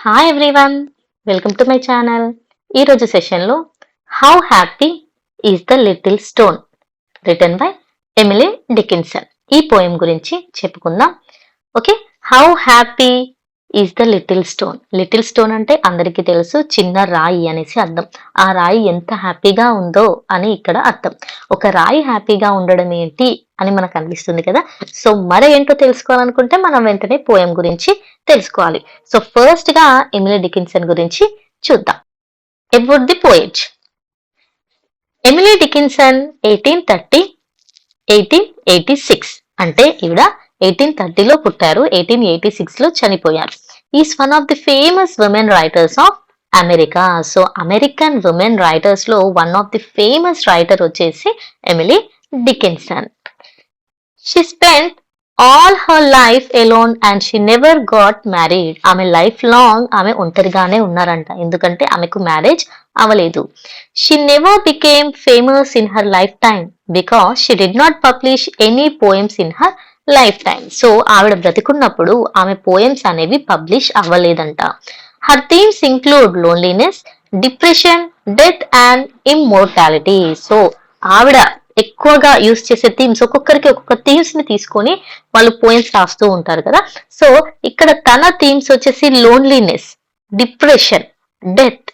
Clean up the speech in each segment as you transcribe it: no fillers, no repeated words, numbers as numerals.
Hi everyone, welcome to my channel. ఈరోజు సెషన్లో how happy is the little stone written by Emily Dickinson ఈ poem గురించి చెప్పుకుందాం. Okay, how happy is the little stone. Little stone అంటే అందరికీ తెలుసు, చిన్న రాయి అనేసి అర్థం. ఆ రాయి ఎంత హ్యాపీగా ఉందో అని ఇక్కడ అర్థం. ఒక రాయి హ్యాపీగా ఉండడం ఏంటి అని మనకు అనిపిస్తుంది కదా. సో మరి ఏంటో తెలుసుకోవాలనుకుంటే మనం వెంటనే పోయం గురించి తెలుసుకోవాలి. సో ఫస్ట్ గా ఎమిలీ డికిన్సన్ గురించి చూద్దాం. About the poet. Emily Dickinson 1830 1886 అంటే ఈవిడ 1830లో పుట్టారు, 1886లో చనిపోయారు. Is one of the famous women writers of America. So American women writers లో one of the famous writer వచ్చేసి Emily Dickinson. She spent all her life alone and she never got married. ఆమె life long ఆమె ఒంటరిగానే ఉన్నారంట, ఎందుకంటే ఆమెకు marriage అవ్వలేదు. She never became famous in her life time because she did not publish any poems in her life time. So ఆవిడ బ్రతికున్నప్పుడు ఆమె పోయమ్స్ అనేవి పబ్లిష్ అవ్వలేదంట. Her themes include loneliness, depression, death and immortality. So ఆవిడ ఎక్కువగా use చేసే themes, ఒక్కొక్కరికి ఒక్కొక్క థీమ్స్ ని తీసుకొని వాళ్ళు పోయమ్స్ రాస్తూ ఉంటారు కదా. సో ఇక్కడ తన థీమ్స్ వచ్చేసి loneliness, depression, death,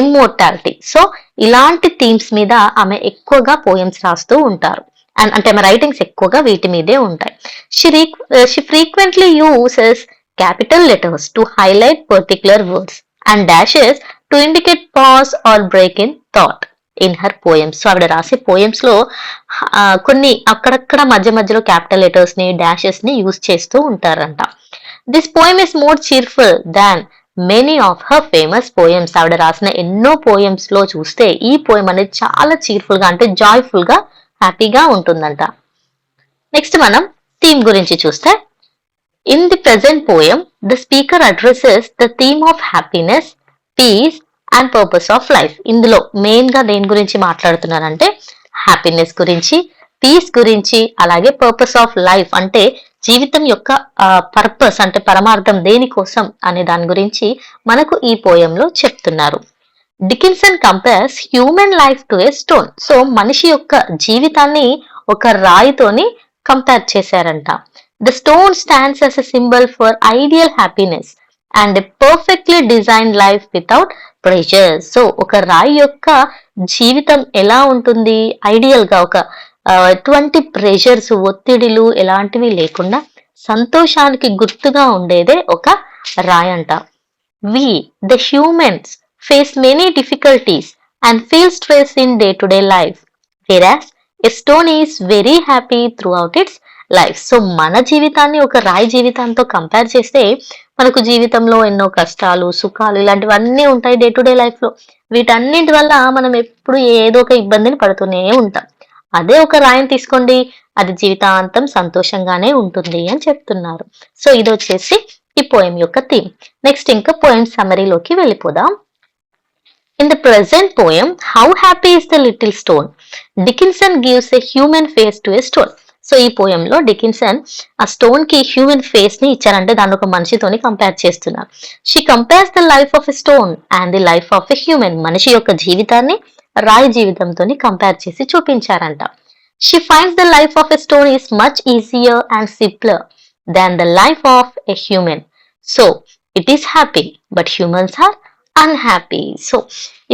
immortality. So ఇలాంటి థీమ్స్ మీద ఆమె ఎక్కువగా పోయమ్స్ రాస్తూ ఉంటారు. అండ్ అంటే ఆమె రైటింగ్స్ ఎక్కువగా వీటి మీదే ఉంటాయి. She frequently uses capital letters to highlight particular words and dashes to indicate pause or break in thought in her poems. So ఆవిడ రాసే పోయమ్స్ లో కొన్ని అక్కడక్కడ మధ్య మధ్యలో క్యాపిటల్ లెటర్స్ ని, డాషెస్ ని యూజ్ చేస్తూ ఉంటారంట. This poem is more cheerful than many of her famous poems. ఆవిడ రాసిన ఎన్నో పోయమ్స్ లో చూస్తే ఈ పోయం అనేది చాలా చీర్ఫుల్ గా, అంటే జాయ్ఫుల్ గా, హ్యాపీగా ఉంటుందంట. నెక్స్ట్ మనం థీమ్ గురించి చూస్తే, in the present poem, the speaker addresses the theme of happiness, peace and purpose of life. ఇందులో మెయిన్ గా దేని గురించి మాట్లాడుతున్నారంటే హ్యాపీనెస్ గురించి, పీస్ గురించి, అలాగే పర్పస్ ఆఫ్ లైఫ్ అంటే జీవితం యొక్క పర్పస్ అంటే పరమార్థం దేనికోసం అనే దాని గురించి మనకు ఈ పోయంలో చెప్తున్నారు. Dickinson compares human life to A stone. So మనిషి యొక్క జీవితాన్ని ఒక రాయితోని కంపేర్ చేశారంట. The stone stands as a symbol for ideal happiness and a perfectly designed life without pressure. So ఒక రాయి యొక్క జీవితం ఎలా ఉంటుంది, ఐడియల్ గా ఒక ఎటువంటి ప్రెషర్స్, ఒత్తిడిలు ఎలాంటివి లేకుండా సంతోషానికి గుర్తుగా ఉండేదే ఒక రాయి అంట. We the humans face many difficulties and feel stress in day-to-day life, whereas a stone is very happy throughout its life. So మన జీవితాన్ని ఒక రాయి జీవితంతో కంపేర్ చేస్తే మనకు జీవితంలో ఎన్నో కష్టాలు, సుఖాలు ఇలాంటివన్నీ ఉంటాయి డే టు డే లైఫ్ లో. వీటన్నింటి వల్ల మనం ఎప్పుడు ఏదో ఒక ఇబ్బందిని పడుతూనే ఉంటాం. అదే ఒక రాయిని తీసుకోండి, అది జీవితాంతం సంతోషంగానే ఉంటుంది అని చెప్తున్నారు. సో ఇది వచ్చేసి ఈ పోయం యొక్క థీమ్. నెక్స్ట్ ఇంకా పోయం సమరీలోకి వెళ్ళిపోదాం. In the present poem, how happy is the little stone? Dickinson gives a human face to a stone. So ఈ పోయంలో డికిన్సన్ ఆ స్టోన్ కి హ్యూమన్ ఫేస్ ని ఇచ్చారంటే దాన్ని ఒక మనిషితోని కంపేర్ చేస్తున్నారు. She compares the life of a stone and the life of a human. మనిషి యొక్క జీవితాన్ని రాయి జీవితంతో కంపేర్ చేసి చూపించారంట. She finds the life of a stone is much easier and simpler than the life of a human. So it is happy but humans are unhappy. So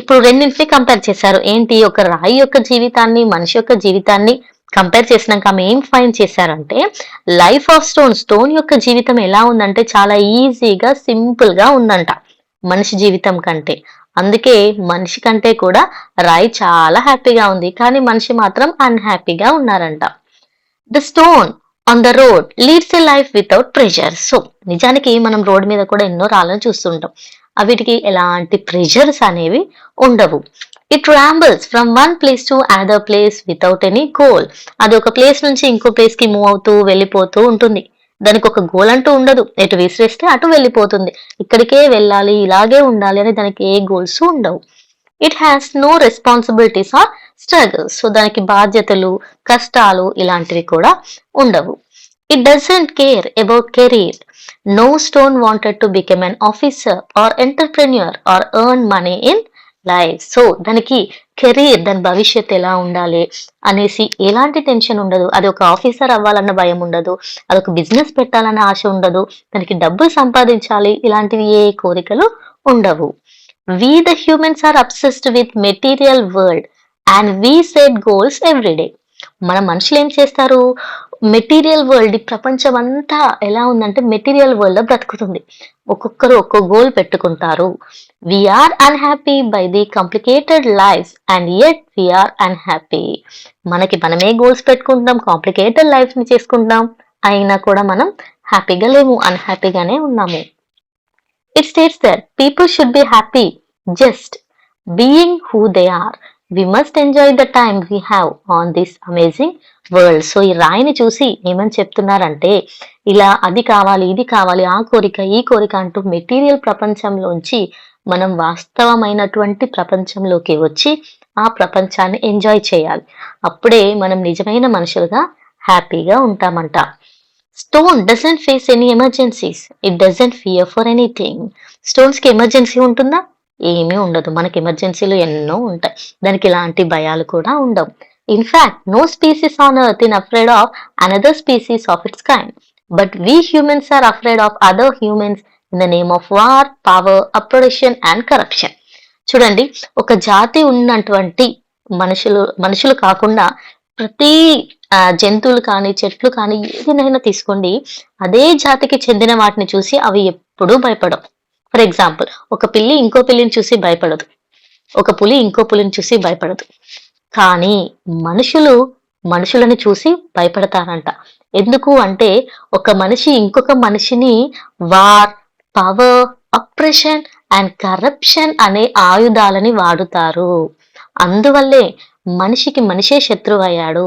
ఇప్పుడు రెండింటిని compare చేశారు. ఏంటి, ఒక రాయి యొక్క జీవితాన్ని, మనిషి యొక్క జీవితాన్ని కంపేర్ చేసినాక ఆమె ఏం ఫైండ్ చేశారంటే లైఫ్ ఆఫ్ స్టోన్, స్టోన్ యొక్క జీవితం ఎలా ఉందంటే చాలా ఈజీగా, సింపుల్ గా ఉందంట మనిషి జీవితం కంటే. అందుకే మనిషి కంటే కూడా రాయి చాలా హ్యాపీగా ఉంది, కానీ మనిషి మాత్రం అన్హ్యాపీగా ఉన్నారంట. The stone on the road leads a life without pressure. So నిజానికి మనం రోడ్ మీద కూడా ఎన్నో రాళ్ళను చూస్తుంటాం, వీటికి ఎలాంటి ప్రెషర్స్ అనేవి ఉండవు. It rambles from one place to another place without any goal. అది ఒక ప్లేస్ నుంచి ఇంకో ప్లేస్ కి మూవ్ అవుతూ వెళ్ళిపోతూ ఉంటుంది. దానికి ఒక గోల్ అంటూ ఉండదు, ఎటు విసిరేస్తే అటు వెళ్ళిపోతుంది. ఇక్కడికే వెళ్ళాలి, ఇలాగే ఉండాలి అని దానికి ఏ గోల్స్ ఉండవు. It has no responsibilities or struggles. So దానికి బాధ్యతలు, కష్టాలు ఇలాంటివి కూడా ఉండవు. It doesn't care about career. No stone wanted to become an officer or entrepreneur or earn money in life. So దానికి కెరీర్, దాని భవిష్యత్ ఎలా ఉండాలి అనేసి ఎలాంటి టెన్షన్ ఉండదు. అది ఒక ఆఫీసర్ అవ్వాలన్న భయం ఉండదు. అదొక బిజినెస్ పెట్టాలన్న ఆశ ఉండదు. దానికి డబ్బులు సంపాదించాలి ఇలాంటివి ఏ కోరికలు ఉండవు. We the humans are obsessed with material world and we set goals every day. మన మనుషులు ఏం చేస్తారు, మెటీరియల్ వరల్డ్, ఈ ప్రపంచం అంతా ఎలా ఉందంటే మెటీరియల్ వరల్డ్ లో బ్రతుకుతుంది. ఒక్కొక్కరు ఒక్కో గోల్ పెట్టుకుంటారు. We are unhappy by the complicated life and yet we are unhappy. మనకి మనమే గోల్స్ పెట్టుకుంటాం, కాంప్లికేటెడ్ లైఫ్ ని చేసుకుంటాం, అయినా కూడా మనం హ్యాపీగా లేము, అన్హ్యాపీగానే ఉన్నాము. It states that people should be happy just being who they are. We must enjoy the time we have on this amazing world. So ఈ రాయిని చూసి ఏమని చెప్తున్నారంటే, ఇలా అది కావాలి, ఇది కావాలి, ఆ కోరిక, ఈ కోరిక అంటూ మెటీరియల్ ప్రపంచంలోంచి మనం వాస్తవమైనటువంటి ప్రపంచంలోకి వచ్చి ఆ ప్రపంచాన్ని ఎంజాయ్ చేయాలి. అప్పుడే మనం నిజమైన మనుషులుగా హ్యాపీగా ఉంటామంట. Stone doesn't face any emergencies. It doesn't fear for anything. Stones కి ఎమర్జెన్సీ ఉంటుందా? ఏమీ ఉండదు. మనకి ఎమర్జెన్సీలు ఎన్నో ఉంటాయి. దానికి ఇలాంటి భయాలు కూడా ఉండవు. In fact no species on earth in afraid of another species of its kind. But we humans are afraid of other humans in the name of war, power, overproduction and corruption. చూడండి, ఒక జాతి ఉన్నటువంటి మనుషులు కాకుండా ప్రతి జంతువులు కానీ, చెట్లు కానీ, ఏదైనా తీసుకోండి, అదే జాతికి చెందిన వాటిని చూసి అవి ఎప్పుడూ భయపడవు. ఫర్ ఎగ్జాంపుల్, ఒక పిల్లి ఇంకో పిల్లిని చూసి భయపడదు, ఒక పులి ఇంకో పులిని చూసి భయపడదు. కానీ మనుషులని చూసి భయపడతారంట. ఎందుకు అంటే, ఒక మనిషి ఇంకొక మనిషిని war, power, oppression and corruption అనే ఆయుధాలని వాడుతారు. అందువల్లే మనిషికి మనిషే శత్రువు అయ్యాడు,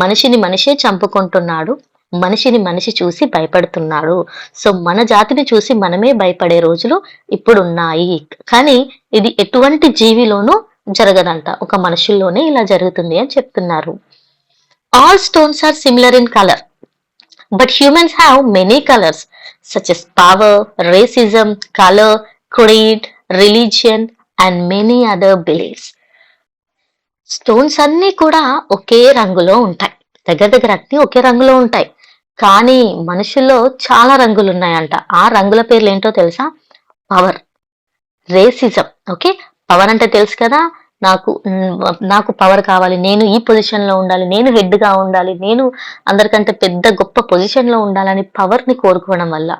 మనిషిని మనిషే చంపుకుంటున్నాడు, మనిషిని మనిషి చూసి భయపడుతున్నాడు. సో మన జాతిని చూసి మనమే భయపడే రోజులు ఇప్పుడున్నాయి. కానీ ఇది ఎటువంటి జీవిలోనూ జరగదంట, ఒక మనుషుల్లోనే ఇలా జరుగుతుంది అని చెప్తున్నారు. All stones are similar in colour, but humans have many colours such as power, racism, colour, creed, religion and many other beliefs. Stones అన్ని కూడా ఒకే రంగులో ఉంటాయి, దగ్గర అన్ని ఒకే రంగులో ఉంటాయి. కానీ మనుషుల్లో చాలా రంగులు ఉన్నాయంట. ఆ రంగుల పేర్లు ఏంటో తెలుసా? Power, racism. ఓకే, పవర్ అంటే తెలుసు కదా, నాకు పవర్ కావాలి, నేను ఈ పొజిషన్ లో ఉండాలి, నేను హెడ్ గా ఉండాలి, నేను అందరికంటే పెద్ద గొప్ప పొజిషన్ లో ఉండాలని పవర్ ని కోరుకోవడం వల్ల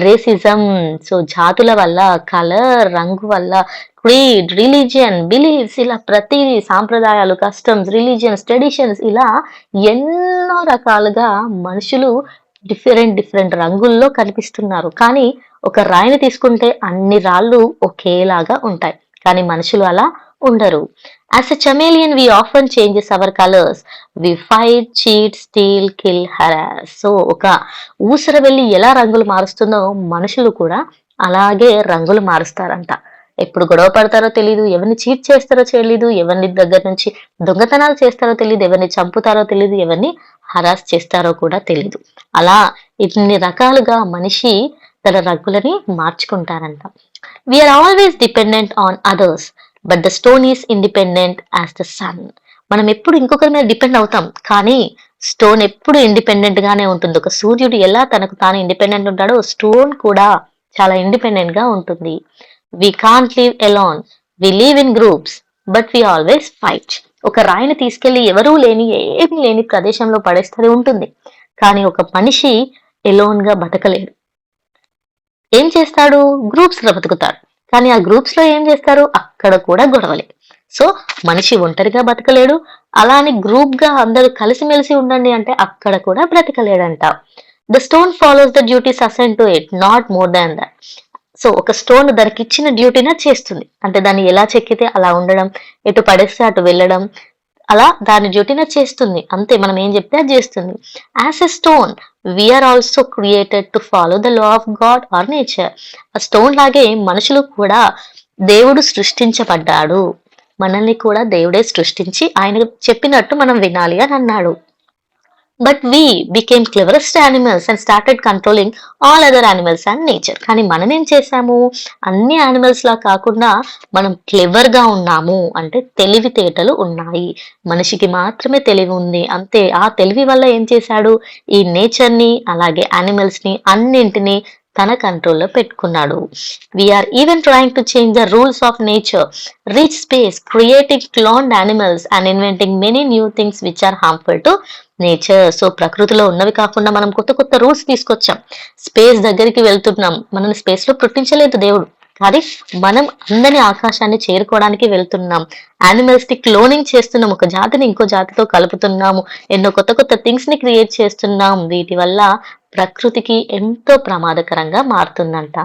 రేసిజం. సో జాతుల వల్ల, కలర్, రంగు వల్ల, క్రీడ్, రిలీజియన్, బిలీఫ్స్, ఇలా ప్రతిదీ, సాంప్రదాయాలు, కస్టమ్స్, రిలీజియన్స్, ట్రెడిషన్స్, ఇలా ఎన్నో రకాలుగా మనుషులు డిఫరెంట్ రంగుల్లో కనిపిస్తున్నారు. కానీ ఒక రాయిని తీసుకుంటే అన్ని రాళ్ళు ఒకేలాగా ఉంటాయి, కానీ మనుషులు అలా ఉండరు. As a chameleon we often changes our colors. We fight, cheat, steal, kill, harass. So ఒక ఊసర వెళ్ళి ఎలా రంగులు మారుస్తుందో మనుషులు కూడా అలాగే రంగులు మారుస్తారంట. ఎప్పుడు గొడవ పడతారో తెలీదు, ఎవరిని చీట్ చేస్తారో తెలీదు, ఎవరిని దగ్గర నుంచి దొంగతనాలు చేస్తారో తెలీదు, ఎవరిని చంపుతారో తెలీదు, ఎవరిని హరాస్ చేస్తారో కూడా తెలీదు. అలా ఇన్ని రకాలుగా మనిషి తన రంగులని మార్చుకుంటారంట. We are always dependent on others but the stone is independent as the sun. మనం ఎప్పుడు ఇంకొకరి మీద డిపెండ్ అవుతాం, కానీ స్టోన్ ఎప్పుడు ఇండిపెండెంట్ గానే ఉంటుంది. ఒక సూర్యుడు ఎలా తనకు తాను ఇండిపెండెంట్ ఉంటాడో స్టోన్ కూడా చాలా ఇండిపెండెంట్ గా ఉంటుంది. We can't live alone, we live in groups but we always fight. ఒక రాయిని తీసుకెళ్లి ఎవరూ లేని, ఏమీ లేని ప్రదేశంలో పడేస్తూనే ఉంటుంది, కానీ ఒక మనిషి ఎలోన్ గా బతకలేడు. ఏం చేస్తాడు? గ్రూప్స్ లో బతుకుతాడు. కానీ ఆ గ్రూప్స్ లో ఏం చేస్తారు? అక్కడ కూడా గొడవలే. సో మనిషి ఒంటరిగా బతకలేడు, అలా అని గ్రూప్ గా అందరూ కలిసిమెలిసి ఉండండి అంటే అక్కడ కూడా బ్రతకలేడంట. The stone follows the duties assign to it, not more than that. So ఒక స్టోన్ దానికి ఇచ్చిన డ్యూటీనే చేస్తుంది, అంటే దాన్ని ఎలా చెక్కితే అలా ఉండడం, ఎటు పడేస్తే అటు వెళ్ళడం, అలా దాని డ్యూటీనే చేస్తుంది అంతే. మనం ఏం చెప్తే అది చేస్తుంది. As a stone we are also created to follow the law of God or nature. ఆ స్టోన్ లాగే మనుషులు కూడా దేవుడు సృష్టించబడ్డాడు, మనల్ని కూడా దేవుడే సృష్టించి ఆయన చెప్పినట్టు మనం వినాలి అని అన్నాడు. But we became cleverest animals and started controlling all other animals and nature. కానీ మనం ఏం చేశాము, అన్ని యానిమల్స్ లా కాకుండా మనం క్లెవర్ గా ఉన్నాము, అంటే తెలివితేటలు ఉన్నాయి. మనిషికి మాత్రమే తెలివి ఉంది అంతే. ఆ తెలివి వల్ల ఏం చేశాడు, ఈ నేచర్ ని అలాగే యానిమల్స్ ని అన్నింటినీ తన కంట్రోల్లో పెట్టుకున్నాడు. We are even trying to change the rules of nature, reach space, creating cloned animals and inventing many new things which are harmful to nature. So ప్రకృతిలో ఉన్నవి కాకుండా మనం కొత్త కొత్త రూల్స్ తీసుకొచ్చాం. స్పేస్ దగ్గరికి వెళ్తున్నాం. మనం స్పేస్ లో పుట్టించలేదు దేవుడు, కానీ మనం అందరి ఆకాశాన్ని చేరుకోవడానికి వెళ్తున్నాం. యానిమల్స్ ని క్లోనింగ్ చేస్తున్నాం, ఒక జాతిని ఇంకో జాతితో కలుపుతున్నాము, ఎన్నో కొత్త కొత్త థింగ్స్ ని క్రియేట్ చేస్తున్నాం. వీటి వల్ల ప్రకృతికి ఎంతో ప్రమాదకరంగా మారుతుందంట.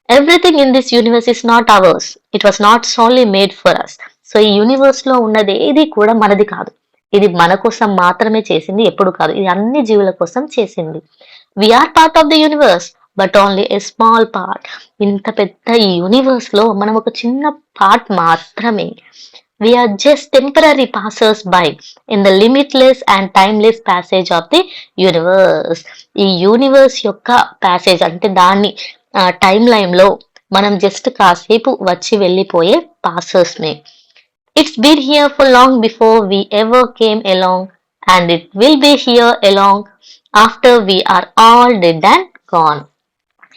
Everything in this universe is not ours, it was not solely made for us. So ఈ యూనివర్స్ లో ఉన్నది ఏది కూడా మనది కాదు, ఇది మన కోసం మాత్రమే చేసింది, ఎప్పుడు కాదు. ఇది అన్ని జీవుల కోసం చేసింది. We are part of the universe but only a small part. ఇంత పెద్ద ఈ యూనివర్స్ లో మనం ఒక చిన్న పార్ట్ మాత్రమే. We are just temporary passers by in the limitless and timeless passage of the universe. ఈ యూనివర్స్ యొక్క ప్యాసేజ్ అంటే దాన్ని టైం లైన్ లో మనం జస్ట్ కాసేపు వచ్చి వెళ్ళిపోయే పాసర్స్ నే. It's been here for long before we ever came along, and it will be here along after we are all dead and gone.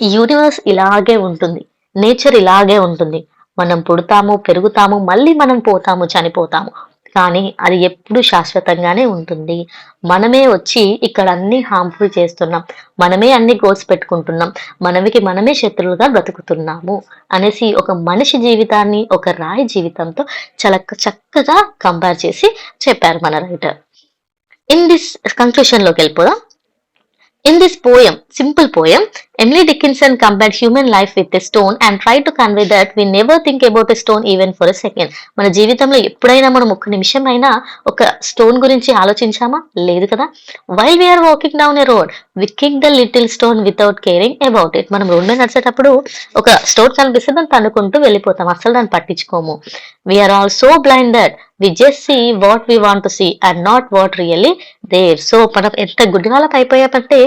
ఈ యూనివర్స్ ఇలాగే ఉంటుంది, నేచర్ ఇలాగే ఉంటుంది. మనం పుడతాము, పెరుగుతాము, మళ్ళీ మనం పోతాము, చనిపోతాము, కానీ అది ఎప్పుడు శాశ్వతంగానే ఉంటుంది. మనమే వచ్చి ఇక్కడ అన్ని హార్మ్ఫుల్ చేస్తున్నాం, మనమే అన్ని గోల్స్ పెట్టుకుంటున్నాం, మనమే శత్రువులుగా బ్రతుకుతున్నాము అనేసి ఒక మనిషి జీవితాన్ని ఒక రాయి జీవితంతో చాలా చక్కగా కంపేర్ చేసి చెప్పారు మన రైటర్. ఇన్ దిస్ కంక్లూషన్ లోకి వెళ్ళిపోదాం. In this poem, simple poem, Emily Dickinson compared human life with a stone and tried to convey that we never think about a stone even for a second. మన జీవితంలో ఎప్పుడైనా మనం ఒక్క నిమిషం అయినా ఒక స్టోన్ గురించి ఆలోచించామా? లేదు కదా. While we are walking down a road, we kick the little stone without caring about it. మనం రోడ్ మీద నడిచేటప్పుడు ఒక స్టోన్ కనిపిస్తే దాన్ని తన్నుకుంటూ వెళ్ళిపోతాం, అసలు దాన్ని పట్టించుకోము. We are all so blind that we just see what we want to see and not what really there. So మనం ఎంత గుడ్డివాళ్ళం అయిపోయామంటే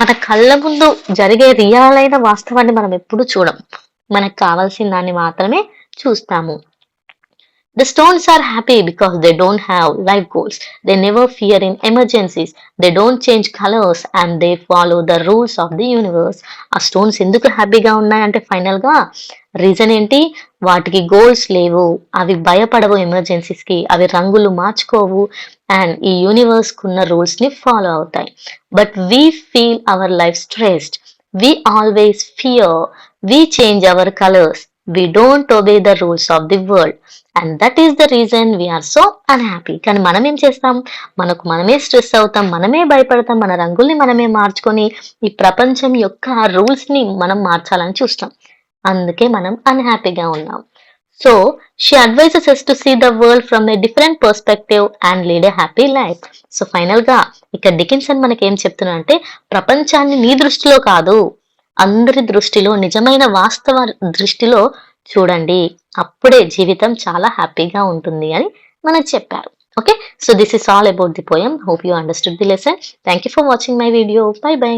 మన కళ్ళ ముందు జరిగే రియల్ అయిన వాస్తవాన్ని మనం ఎప్పుడు చూడం, మనకు కావాల్సిన దాన్ని మాత్రమే చూస్తాము. The stones are happy because they don't have life goals. They never fear in emergencies. They don't change colors and they follow the rules of the universe. ఆ స్టోన్స్ ఎందుకు హ్యాపీగా ఉన్నాయంటే ఫైనల్ గా రీజన్ ఏంటి? వాటికి గోల్స్ లేవు, అవి భయపడవు emergencies కి, అవి రంగులు మార్చుకోవు అండ్ ఈ యూనివర్స్ కున్న రూల్స్ ని ఫాలో అవుతాయి. But we feel our life stressed, we always fear, we change our colours, we don't obey the rules of the world and that is the reason we are so unhappy. కానీ మనం ఏం చేస్తాం, మనమే stress అవుతాం, మనమే భయపడతాం, మన రంగుల్ని మనమే మార్చుకొని ఈ ప్రపంచం యొక్క రూల్స్ ని మనం మార్చాలని చూస్తాం, అందుకే మనం అన్హ్యాపీగా ఉన్నాం. So she advises us to see the world from a different perspective and lead a happy life. So final గా ఇక్కడ డికిన్సన్ మనకి ఏం చెప్తున్నా అంటే, ప్రపంచాన్ని నీ దృష్టిలో కాదు, అందరి దృష్టిలో, నిజమైన వాస్తవ దృష్టిలో చూడండి, అప్పుడే జీవితం చాలా హ్యాపీగా ఉంటుంది అని మనకు చెప్పారు. Okay, so this is all about the poem. Hope you understood the lesson. Thank you for watching my video. By by.